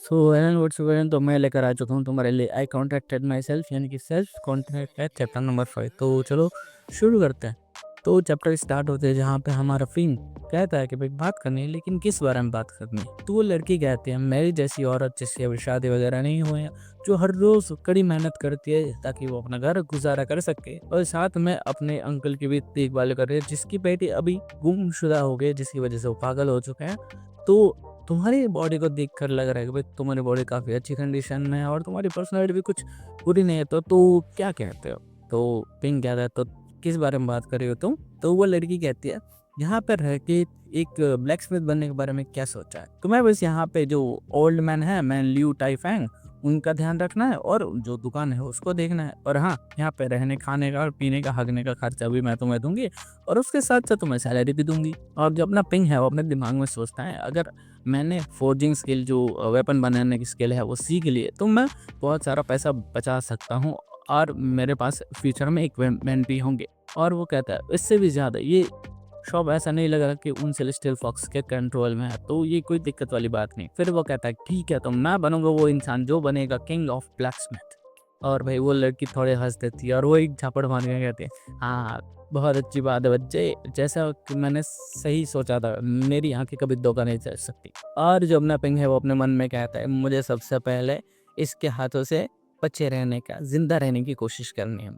सो Elon whatsoever तो मैं लेकर आ चुका हूँ तुम्हारे लिए आई कॉन्ट्रैक्टेड माई सेल्फ यानी कि सेल्फ कॉन्ट्रैक्ट है चैप्टर नंबर 5। तो चलो शुरू करते हैं। तो चैप्टर स्टार्ट होते हैं जहाँ पे हमारा फिंग कहता है कि भाई बात करनी है, लेकिन किस बारे में बात करनी है। तो वो लड़की कहती है मेरी जैसी औरत जिसकी अभी शादी वगैरह नहीं हुई है, जो हर रोज़ कड़ी मेहनत करती है ताकि वो अपना घर गुजारा कर सके और साथ में अपने अंकल की भी देखभाल कर रही है जिसकी बेटी अभी गुमशुदा हो गई, जिसकी वजह से वो पागल हो चुके हैं। तो तुम्हारी बॉडी को देखकर लग रहा है कि भाई तुम्हारी बॉडी काफ़ी अच्छी कंडीशन में है और तुम्हारी पर्सनैलिटी भी कुछ बुरी नहीं है, तो क्या कहते हो? तो पिंक कहता है तो किस बारे में बात कर रही हो तुम? तो वो लड़की कहती है यहाँ पर रह के एक ब्लैक स्मिथ बनने के बारे में क्या सोचा है? तुम्हें बस यहाँ पे जो ओल्ड मैन है मैन लियू टाइफैंग उनका ध्यान रखना है और जो दुकान है उसको देखना है, और हाँ यहाँ पे रहने खाने का और पीने का हगने का खर्चा भी मैं तुम्हें दूंगी और उसके साथ साथ तुम्हें सैलरी भी दूंगी। और जो अपना पिंग है वो अपने दिमाग में सोचता है अगर मैंने फोर्जिंग स्किल जो वेपन बनाने की स्किल है वो सीख ली है तो मैं बहुत सारा पैसा बचा सकता हूँ और मेरे पास फ्यूचर में इक्विपमेंट भी होंगे। और वो कहता है इससे भी ज़्यादा ये शॉप ऐसा नहीं लग रहा कि उन सेलेस्टियल फॉक्स के कंट्रोल में है, तो ये कोई दिक्कत वाली बात नहीं। फिर वो कहता है ठीक है तो मैं बनूंगा वो इंसान जो बनेगा किंग ऑफ ब्लैक स्मिथ। और भाई वो लड़की थोड़े हंस देती है और वो एक झापड़ मार के कहती है हाँ बहुत अच्छी बात है बच्चे, जैसा कि मैंने सही सोचा था, मेरी आंखें कभी धोखा नहीं चल सकती। और जो अपना पिंग है वो अपने मन में कहता है मुझे सबसे पहले इसके हाथों से बचे रहने का, जिंदा रहने की कोशिश करनी है।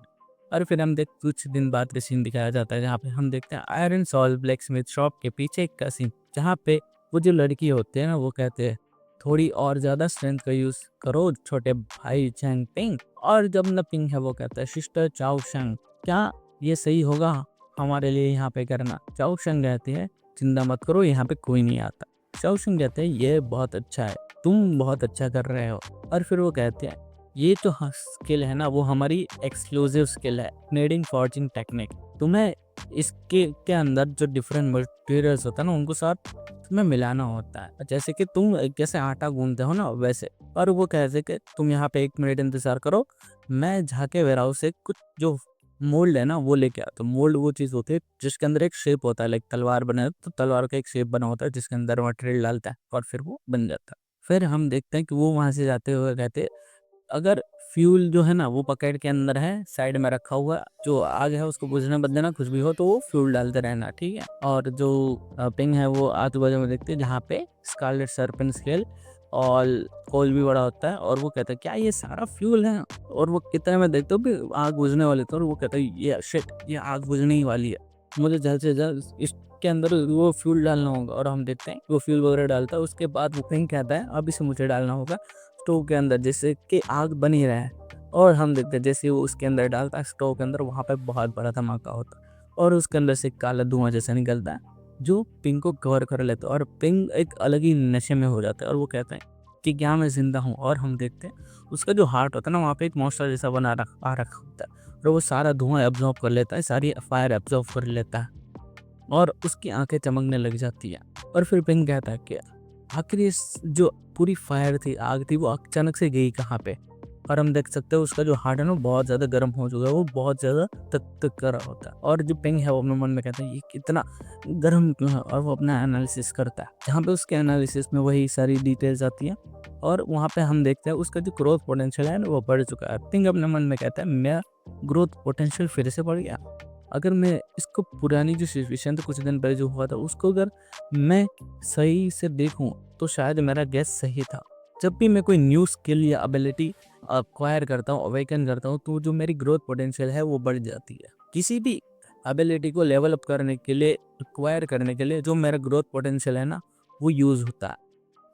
और फिर हम देख कुछ दिन बाद का सीन दिखाया जाता है जहाँ पे हम देखते हैं iron soul blacksmith shop के पीछे का सीन, जहाँ पे वो जो लड़की होते हैं ना वो कहते हैं थोड़ी और ज़्यादा स्ट्रेंथ का यूज़ करो छोटे भाई चैंग पिंग। और जब न पिंग है वो कहता है सिस्टर चाओ शंग क्या ये सही होगा हमारे लिए यहाँ पे करना? चाओ शंग कहती है चिंता मत करो यहाँ पे कोई नहीं आता। चाओ शंग कहते हैं ये बहुत अच्छा है, तुम बहुत अच्छा कर रहे हो। और फिर वो कहते हैं ये जो स्किल है ना वो हमारी एक्सक्लूसिव स्किल है, नीडिंग फॉर्जिंग टेक्निक। तुम्हें इसके के अंदर जो डिफरेंट मटेरियल्स होता है ना उनको साथ तुम्हें मिलाना होता है, जैसे कि तुम जैसे आटा गूंदते हो ना वैसे। और वो कहते कि तुम यहाँ पे 1 मिनट इंतजार करो, मैं जाके वेयरहाउस से कुछ जो मोल्ड है ना वो लेके आता हूँ। मोल्ड वो चीज़ होती है जिसके अंदर एक शेप होता है, लाइक तलवार बना है तो तलवार का एक शेप बना होता है जिसके अंदर मटेरियल डालता है और फिर वो बन जाता है। फिर हम देखते हैं कि वो वहाँ से जाते हुए कहते अगर फ्यूल जो है ना वो पकेट के अंदर है साइड में रखा हुआ, जो आग है उसको बुझने बद देना, कुछ भी हो तो वो फ्यूल डालते रहना, ठीक है। और जो पिंग है वो आजू बाजू में देखते हैं जहाँ पे स्कारलेट सर्पेंट स्केल और कोल भी बड़ा होता है। और वो कहता है क्या ये सारा फ्यूल है? और वो कितने में देखते हो भी आग बुझने वाली थी और वो कहता है ये शिट ये आग बुझने ही वाली है, मुझे जल्द से जल्द इसके अंदर वो फ्यूल डालना होगा। और हम देखते हैं वो फ्यूल वगैरह डालता है, उसके बाद वो पिंग कहता है अब इसे मुझे डालना होगा स्टोव के अंदर जिससे कि आग बनी रहे। और हम देखते हैं जैसे वो उसके अंदर डालता है स्टोव के अंदर, वहाँ पे बहुत बड़ा धमाका होता है और उसके अंदर से काला धुआं जैसा निकलता है जो पिंग को कवर कर लेता है और पिंग एक अलग ही नशे में हो जाता है। और वो कहते हैं कि क्या मैं जिंदा हूँ? और हम देखते हैं उसका जो हार्ट होता है ना वहाँ पे एक मॉन्स्टर जैसा बना रखा होता है और वो सारा धुआं एब्जॉर्ब कर लेता है, सारी फायर एब्जॉर्ब कर लेता है और उसकी आंखें चमकने लग जाती है। और फिर पिंग कहता है कि आखिर ये जो पूरी फायर थी, आग थी, वो अचानक से गई कहाँ पे? और हम देख सकते हैं उसका जो हार्ट है ना बहुत ज़्यादा गर्म हो चुका है, वो बहुत ज़्यादा तक कर रहा होता है। और जो पिंग है वो अपने मन में कहता है ये कितना गर्म क्यों है? और वो अपना एनालिसिस करता है जहाँ पे उसके एनालिसिस में वही सारी डिटेल्स आती हैं और वहाँ पे हम देखते हैं उसका जो ग्रोथ पोटेंशियल है ना वो बढ़ चुका है। पिंग अपने मन में कहता है मेरा ग्रोथ पोटेंशियल फिर से बढ़ गया। अगर मैं इसको पुरानी जो सिचुएशन थी कुछ दिन पहले जो हुआ था उसको अगर मैं सही से देखूं तो शायद मेरा गैस सही था। जब भी मैं कोई न्यू स्किल या एबिलिटी अक्वायर करता हूँ, अवेकन करता हूँ, तो जो मेरी ग्रोथ पोटेंशियल है वो बढ़ जाती है। किसी भी एबिलिटी को लेवल अप करने के लिए, अक्वायर करने के लिए जो मेरा ग्रोथ पोटेंशियल है ना वो यूज़ होता है।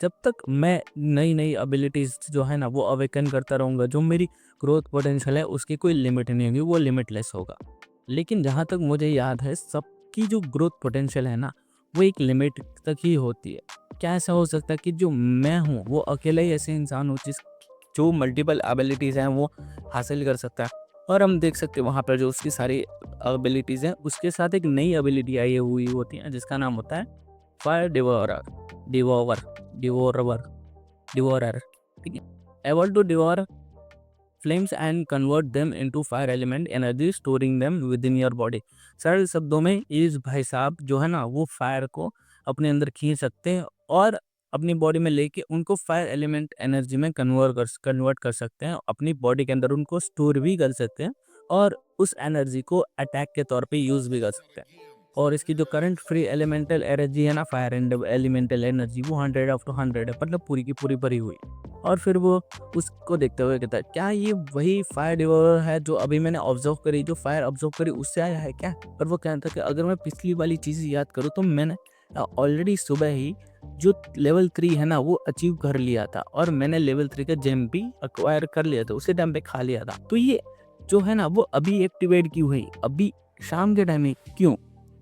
जब तक मैं नई नई एबिलिटीज़ जो है ना वो अवेकन करता रहूँगा, जो मेरी ग्रोथ पोटेंशियल है उसकी कोई लिमिट नहीं होगी, वो लिमिटलेस होगा। लेकिन जहाँ तक मुझे याद है सबकी जो ग्रोथ पोटेंशियल है ना वो एक लिमिट तक ही होती है। क्या ऐसा हो सकता है कि जो मैं हूँ वो अकेला ही ऐसे इंसान हो जो मल्टीपल एबिलिटीज़ हैं वो हासिल कर सकता है? और हम देख सकते हैं वहाँ पर जो उसकी सारी एबिलिटीज़ हैं उसके साथ एक नई एबिलिटी आई हुई होती है जिसका नाम होता है फायर डिवोरर डिवोवर डिवोरवर डिवोरर, ठीक है। Able to devour flames and convert them into fire element energy storing them within your body. सरल शब्दों में इस भाई साहब जो है ना वो फायर को अपने अंदर खींच सकते हैं और अपनी बॉडी में लेके उनको फायर एलिमेंट एनर्जी में कन्वर्ट कर सकते हैं, अपनी बॉडी के अंदर उनको स्टोर भी कर सकते हैं और उस एनर्जी को अटैक के तौर पे यूज़ भी कर सकते हैं। और इसकी जो करंट फ्री एलिमेंटल एनर्जी है ना, फायर एंड एलिमेंटल एनर्जी, वो 100/200 है, मतलब पूरी की पूरी भरी हुई। और फिर वो उसको देखते हुए कहता है, क्या ये वही फायर डिवोरर है जो अभी मैंने ऑब्जर्व करी, जो फायर ऑब्जर्व करी उससे आया है क्या? और वो कहता है कि अगर मैं पिछली वाली चीज़ याद करूँ तो मैंने ऑलरेडी सुबह ही जो लेवल 3 है ना वो अचीव कर लिया था, और मैंने लेवल 3 का जेम भी एक्वायर कर लिया था, उसी टाइम पे खा लिया था। तो ये जो है ना वो अभी एक्टिवेट क्यों हुई, अभी शाम के टाइम में क्यों?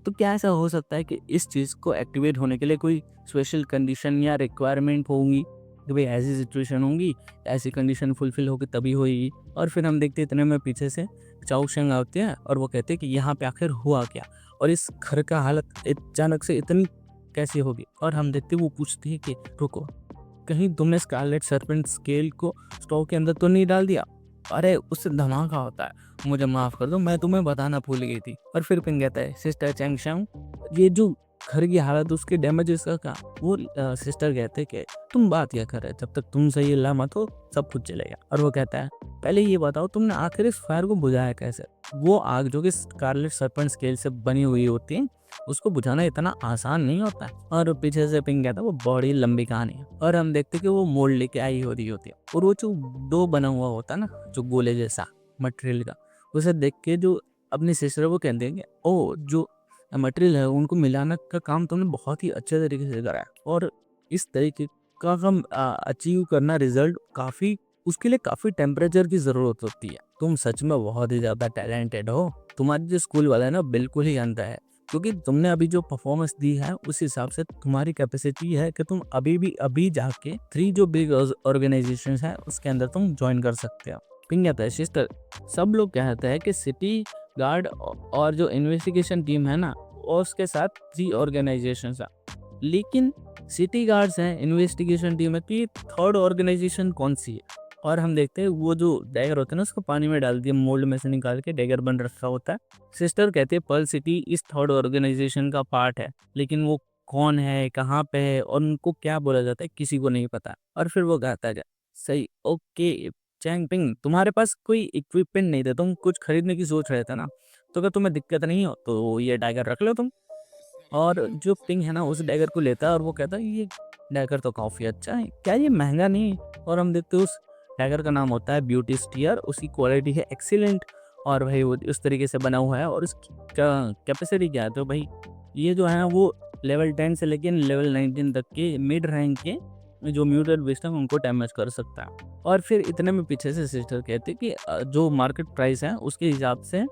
तो क्या ऐसा हो सकता है कि इस चीज़ को एक्टिवेट होने के लिए कोई स्पेशल कंडीशन या रिक्वायरमेंट होंगी कि भाई ऐसी सिचुएशन होंगी, ऐसी कंडीशन फुलफिल होगी तभी होगी। और फिर हम देखते हैं इतने में पीछे से चाओ शेंग आते हैं और वो कहते हैं कि यहाँ पे आखिर हुआ क्या, और इस घर का हालत अचानक से इतनी कैसी होगी। और हम देखते हैं वो पूछती है कि रुको, कहीं तुमने स्कारलेट सर्पेंट स्केल को स्टोव के अंदर तो नहीं डाल दिया? अरे उससे धमाका होता है, मुझे माफ़ कर दो, मैं तुम्हें बताना भूल गई थी। और फिर पिंग कहता है, सिस्टर चैंग शांग, ये जो घर की हालत उसके डैमेजेस का क्या? वो सिस्टर कहते कि तुम बात क्या कर रहे हो, जब तक तुम सही मत हो सब कुछ चलेगा। और वो कहता है, पहले ये बताओ तुमने आखिर इस फायर को बुझाया कैसे? वो आग जो कि स्कारलेट सर्पेंट स्केल से बनी हुई होती है, उसको बुझाना इतना आसान नहीं होता है। और पीछे से पिंग कहता है, वो बड़ी लंबी कहानी है। और हम देखते कि वो मोल्ड लेके आई हो रही होती है, और वो जो डो बना हुआ होता है ना, जो गोले जैसा मटेरियल का, उसे देख के जो अपनी सिस्टर वो कहते हैं कि ओ जो मटेरियल है उनको मिलाने का काम तुमने बहुत ही अच्छे तरीके से करा है, और इस तरीके का हम अचीव करना रिजल्ट काफ़ी, उसके लिए काफ़ी टेम्परेचर की ज़रूरत होती है। तुम सच में बहुत ही ज़्यादा टैलेंटेड हो। तुम्हारी जो स्कूल वाला है ना बिल्कुल ही अंधा है, क्योंकि तुमने अभी जो परफॉर्मेंस दी है उस हिसाब से तुम्हारी कैपेसिटी है कि तुम अभी जाके 3 जो बिग ऑर्गेनाइजेशंस हैं उसके अंदर तुम ज्वाइन कर सकते हो। पिंग कहता है, सिस्टर सब लोग कहते हैं कि सिटी गार्ड और जो इन्वेस्टिगेशन टीम है ना और उसके साथ 3 ऑर्गेनाइजेशंस हैं, लेकिन सिटी गार्ड्स हैं, इन्वेस्टिगेशन टीम है, तो ये थर्ड ऑर्गेनाइजेशन कौन सी है? और हम देखते हैं वो जो डैगर होता है ना उसको पानी में डाल दिया, मोल्ड में से निकाल के डैगर बन रखा होता है। सिस्टर कहते हैं पर्ल सिटी इस थर्ड ऑर्गेनाइजेशन का पार्ट है, लेकिन वो कौन है, कहाँ पे है और उनको क्या बोला जाता है किसी को नहीं पता। और फिर वो कहता है, सही ओके चैंग पिंग, तुम्हारे पास कोई इक्विपमेंट नहीं था, तुम कुछ खरीदने की सोच रहे थे ना, तो अगर तुम्हें दिक्कत नहीं हो तो ये डैगर रख लो तुम। और जो पिंग है ना उस डैगर को लेता है और वो कहता है, ये डैगर तो काफ़ी अच्छा है, क्या ये महंगा नहीं है? और हम देखते हैं उस डैगर का नाम होता है ब्यूटी स्टीयर, उसकी क्वालिटी है एक्सीलेंट, और भाई वो उस तरीके से बना हुआ है, और उसकी कैपेसिटी क्या है, तो भाई ये जो है वो लेवल 10 से लेकर लेवल 19 तक के मिड रैंक के जो म्यूटेड बेस्ट हैं उनको डैमेज कर सकता है। और फिर इतने में पीछे से सिस्टर कहते हैं कि जो मार्केट प्राइस है उसके हिसाब से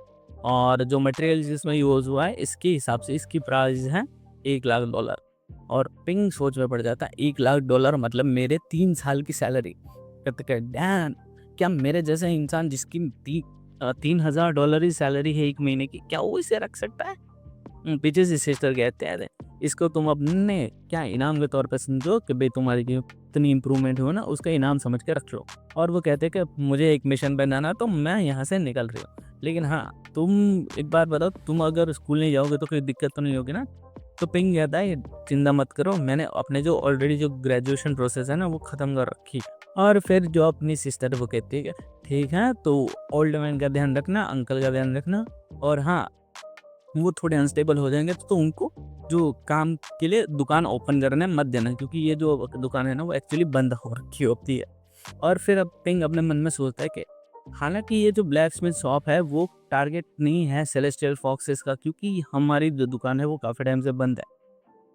और जो मटेरियल जिसमें यूज़ हुआ है इसके हिसाब से इसकी प्राइस है $1,00,000। और पिंग सोच में पड़ जाता है, $1,00,000 मतलब मेरे 3 साल की सैलरी। कहते कि डैन, क्या मेरे जैसा इंसान जिसकी $3,000 ही सैलरी है 1 महीने की, क्या वो इसे रख सकता है? पीछे से सिस्टर कहते हैं, इसको तुम अपने क्या इनाम के तौर पे समझो कि भाई तुम्हारी जो इतनी इम्प्रूवमेंट हो ना उसका इनाम समझ के रख लो। और वो कहते हैं कि मुझे एक मिशन पे जाना है तो मैं यहाँ से निकल रही हूँ, लेकिन हाँ तुम एक बात बताओ, तुम अगर स्कूल नहीं जाओगे तो कोई दिक्कत तो नहीं होगी ना? तो पिंग कहता है, चिंता मत करो, मैंने अपने जो ऑलरेडी जो ग्रेजुएशन प्रोसेस है ना वो ख़त्म कर रखी है। और फिर जो अपनी सिस्टर वो कहती है कि ठीक है, तो ओल्ड मैन का ध्यान रखना, अंकल का ध्यान रखना, और हाँ वो थोड़े अनस्टेबल हो जाएंगे तो उनको जो काम के लिए दुकान ओपन करने मत देना, क्योंकि ये जो दुकान है ना वो एक्चुअली बंद हो रखी होती है। और फिर अब पिंग अपने मन में सोचता है कि हालांकि ये जो ब्लैक स्मिथ शॉप है वो टारगेट नहीं है सेलेस्टियल फॉक्सेस का, क्योंकि हमारी जो दुकान है वो काफ़ी टाइम से बंद है,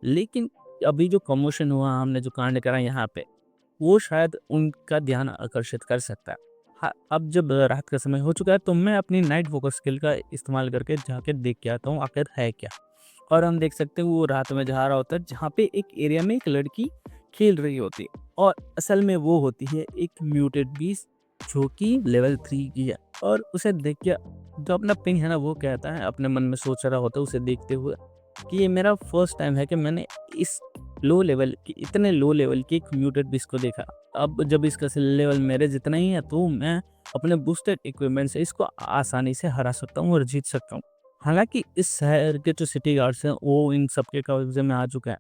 लेकिन अभी जो प्रमोशन हुआ, हमने जो कांड करा यहाँ पे, वो शायद उनका ध्यान आकर्षित कर सकता है। हाँ, अब जब रात का समय हो चुका है तो मैं अपनी नाइट फोकस स्किल का इस्तेमाल करके जाके देख के आता हूँ आखिर है क्या। और हम देख सकते हैं वो रात में जा रहा होता है जहाँ पे एक एरिया में एक लड़की खेल रही होती है, और असल में वो होती है एक म्यूटेड बीस्ट जो कि लेवल 3 की है। और उसे देख के जो अपना पिंग है ना वो कहता है, अपने मन में सोच रहा होता है उसे देखते हुए, कि ये मेरा फर्स्ट टाइम है कि मैंने इस लो लेवल की, इतने लो लेवल की एक म्यूटेड बीस्ट को देखा। अब जब इसका लेवल मेरे जितना ही है तो मैं अपने बूस्टेड इक्विपमेंट से इसको आसानी से हरा सकता हूँ और जीत सकता हूँ। हालांकि इस शहर के जो सिटी गार्ड्स हैं वो इन सब के कब्जे में आ चुका है,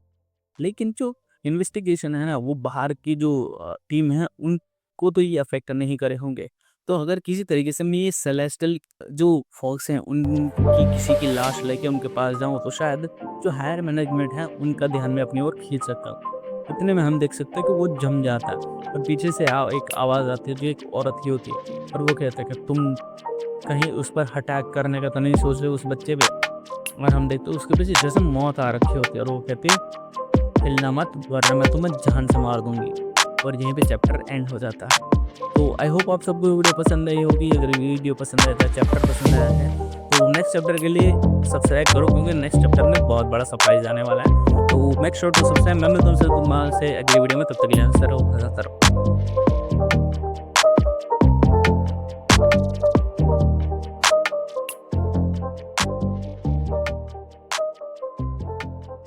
लेकिन जो इन्वेस्टिगेशन है ना, वो बाहर की जो टीम है उनको तो ये अफेक्ट नहीं करे होंगे। तो अगर किसी तरीके से मैं ये सेलेस्टियल जो फॉक्स हैं उनकी किसी की लाश लेके उनके पास जाऊँ, तो शायद जो हायर मैनेजमेंट है उनका ध्यान मैं अपनी ओर खींच सकता हूँ। इतने में हम देख सकते हैं कि वो जम जाता है और पीछे से एक आवाज़ आती है जो एक औरत की होती है, और वो कहता है कि तुम कहीं उस पर अटैक करने का तो नहीं सोच रहे उस बच्चे पे। और हम देखते हैं उसके पीछे जैसे मौत आ रखी होती है, और वो कहती है हिलना मत वरना मैं तुम्हें जान से मार दूंगी। और यहीं पे चैप्टर एंड हो जाता है। तो आई होप आप सबको वीडियो पसंद आई होगी। अगर वीडियो पसंद आया है, चैप्टर पसंद आया है, तो नेक्स्ट चैप्टर के लिए सब्सक्राइब करो, क्योंकि नेक्स्ट चैप्टर में बहुत बड़ा सरप्राइज आने वाला है। तो मेक श्योर टू सब्सक्राइब। मैं मिलता हूँ तुमसे अगली वीडियो में, तब तक के लिए हंसते रहो।